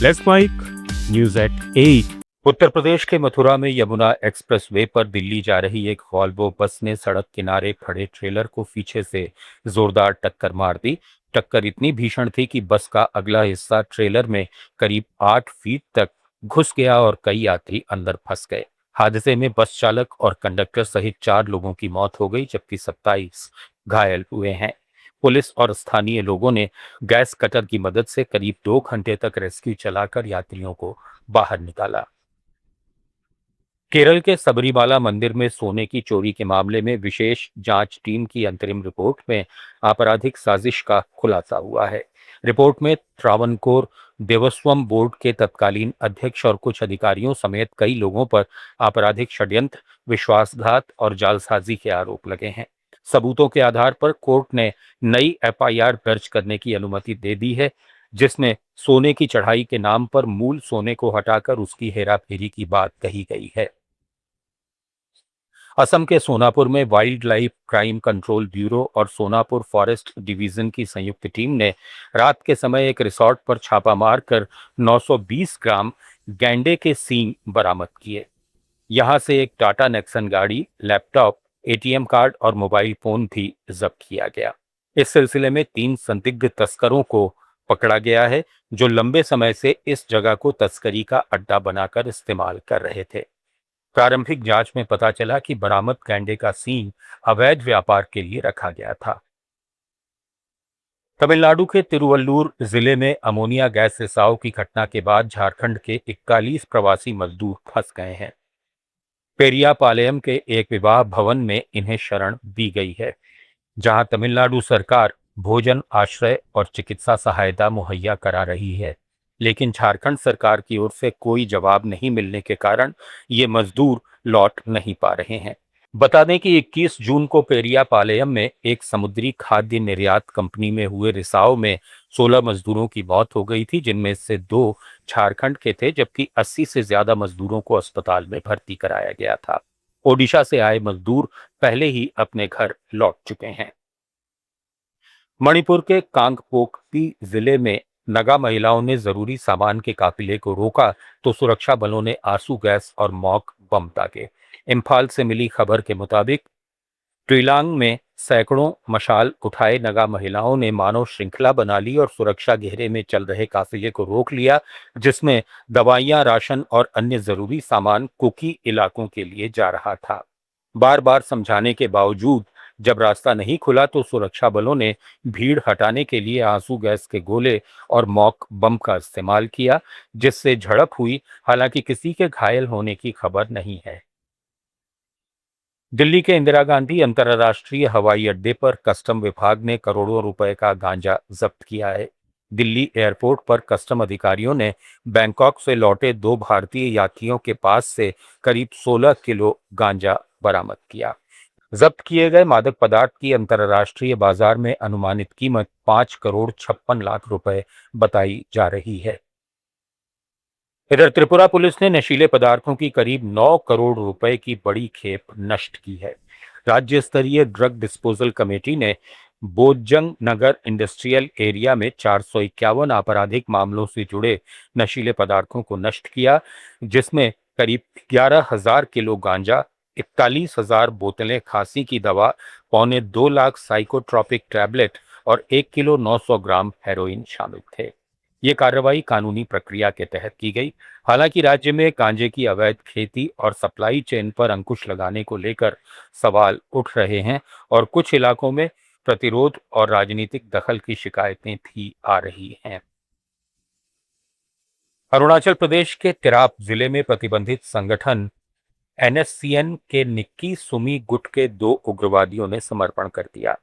Let's माइक news at 8। Uttar Pradesh के मथुरा में यमुना एक्सप्रेसवे पर दिल्ली जा रही एक वॉल्वो बस ने सड़क किनारे खड़े ट्रेलर को पीछे से जोरदार टक्कर मार दी। टक्कर इतनी भीषण थी कि बस का अगला हिस्सा ट्रेलर में करीब 8 फीट तक घुस गया और कई यात्री अंदर फंस गए। हादसे में बस चालक और कंडक्टर सहित 4 लोगों की मौत हो गई, जबकि 27 घायल हुए हैं। पुलिस और स्थानीय लोगों ने गैस कटर की मदद से करीब 2 घंटे तक रेस्क्यू चलाकर यात्रियों को बाहर निकाला। केरल के सबरीमाला मंदिर में सोने की चोरी के मामले में विशेष जांच टीम की अंतरिम रिपोर्ट में आपराधिक साजिश का खुलासा हुआ है। रिपोर्ट में त्रावणकोर देवस्थम बोर्ड के तत्कालीन अध्यक्ष और कुछ अधिकारियों समेत कई लोगों पर आपराधिक षड्यंत्र, विश्वासघात और जालसाजी के आरोप लगे हैं। सबूतों के आधार पर कोर्ट ने नई एफआईआर दर्ज करने की अनुमति दे दी है, जिसमें सोने की चढ़ाई के नाम पर मूल सोने को हटाकर उसकी हेराफेरी की बात कही गई है। असम के सोनापुर में wild life crime control bureau और सोनापुर फॉरेस्ट डिवीजन की संयुक्त टीम ने रात के समय एक रिसॉर्ट पर छापा मारकर 920 ग्राम गैंडे के सींग बरामद किए। यहां से एक टाटा नेक्सन गाड़ी, लैपटॉप, एटीएम कार्ड और मोबाइल फोन भी जब्त किया गया। इस सिलसिले में 3 संदिग्ध तस्करों को पकड़ा गया है, जो लंबे समय से इस जगह को तस्करी का अड्डा बनाकर इस्तेमाल कर रहे थे। प्रारंभिक जांच में पता चला कि बरामद गैंडे का सींग अवैध व्यापार के लिए रखा गया था। तमिलनाडु के तिरुवल्लुर जिले में अमोनिया गैस रिसाव की घटना के बाद झारखंड के 41 प्रवासी मजदूर फंस गए हैं। पेरियापालयम के एक विवाह भवन में इन्हें शरण दी गई है, जहां तमिलनाडु सरकार भोजन, आश्रय और चिकित्सा सहायता मुहैया करा रही है। लेकिन झारखंड सरकार की ओर से कोई जवाब नहीं मिलने के कारण ये मजदूर लौट नहीं पा रहे हैं। बता दें कि 21 जून को पेरियापालयम में एक समुद्री खाद्य निर्यात कंपनी में हुए रिसाव में 16 मजदूरों की मौत हो गई थी, जिनमें से 2 झारखंड के थे, जबकि 80 से ज्यादा मजदूरों को अस्पताल में भर्ती कराया गया था। ओडिशा से आए मजदूर पहले ही अपने घर लौट चुके हैं। मणिपुर के कांगपोकपी जिले में नगा महिलाओं ने जरूरी सामान के काफिले को रोका तो सुरक्षा बलों ने आंसू गैस और मॉक बम दागे। इम्फाल से मिली खबर के मुताबिक ट्रिलांग में सैकड़ों मशाल उठाए नगा महिलाओं ने मानव श्रृंखला बना ली और सुरक्षा घेरे में चल रहे काफिले को रोक लिया, जिसमें दवाइयां, राशन और अन्य जरूरी सामान कुकी इलाकों के लिए जा रहा था। बार बार समझाने के बावजूद जब रास्ता नहीं खुला तो सुरक्षा बलों ने भीड़ हटाने के लिए आंसू गैस के गोले और मॉक बम का इस्तेमाल किया, जिससे झड़प हुई। हालांकि किसी के घायल होने की खबर नहीं है। दिल्ली के इंदिरा गांधी अंतर्राष्ट्रीय हवाई अड्डे पर कस्टम विभाग ने करोड़ों रुपए का गांजा जब्त किया है। दिल्ली एयरपोर्ट पर कस्टम अधिकारियों ने बैंकॉक से लौटे 2 भारतीय यात्रियों के पास से करीब 16 किलो गांजा बरामद किया। जब्त किए गए मादक पदार्थ की अंतर्राष्ट्रीय बाजार में अनुमानित कीमत 5 करोड़ 56 लाख रुपए बताई जा रही है। इधर त्रिपुरा पुलिस ने नशीले पदार्थों की करीब 9 करोड़ रुपए की बड़ी खेप नष्ट की है। राज्य स्तरीय ड्रग डिस्पोजल कमेटी ने बोजंग नगर इंडस्ट्रियल एरिया में 451 आपराधिक मामलों से जुड़े नशीले पदार्थों को नष्ट किया, जिसमें करीब 11,000 किलो गांजा, 41,000 बोतलें खांसी की दवा, 2.25 लाख साइकोट्रॉपिक टैबलेट और 1 किलो 900 ग्राम हेरोइन शामिल थे। ये कार्रवाई कानूनी प्रक्रिया के तहत की गई। हालांकि राज्य में गांजे की अवैध खेती और सप्लाई चेन पर अंकुश लगाने को लेकर सवाल उठ रहे हैं और कुछ इलाकों में प्रतिरोध और राजनीतिक दखल की शिकायतें भी आ रही हैं। अरुणाचल प्रदेश के तिराप जिले में प्रतिबंधित संगठन एनएससीएन के निक्की सुमी गुट के 2 उग्रवादियों ने समर्पण कर दिया।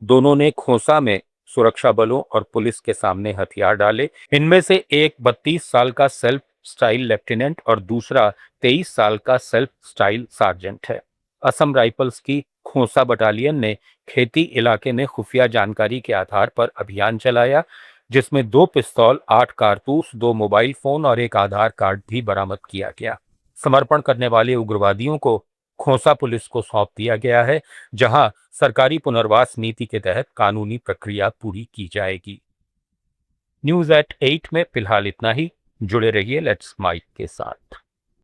दोनों ने खोंसा में सुरक्षा बलों और पुलिस के सामने हथियार डाले। इनमें से एक 32 साल का सेल्फ स्टाइल लेफ्टिनेंट और दूसरा 23 साल का सेल्फ स्टाइल सार्जेंट है। असम राइफल्स की खोंसा बटालियन ने खेती इलाके में खुफिया जानकारी के आधार पर अभियान चलाया, जिसमें 2 पिस्तौल, 8 कारतूस, 2 मोबाइल फोन और एक आधार कार्ड भी बरामद किया गया। समर्पण करने वाले उग्रवादियों को खोंसा पुलिस को सौंप दिया गया है, जहां सरकारी पुनर्वास नीति के तहत कानूनी प्रक्रिया पूरी की जाएगी। न्यूज एट 8 में फिलहाल इतना ही। जुड़े रहिए लेट्स माइक के साथ।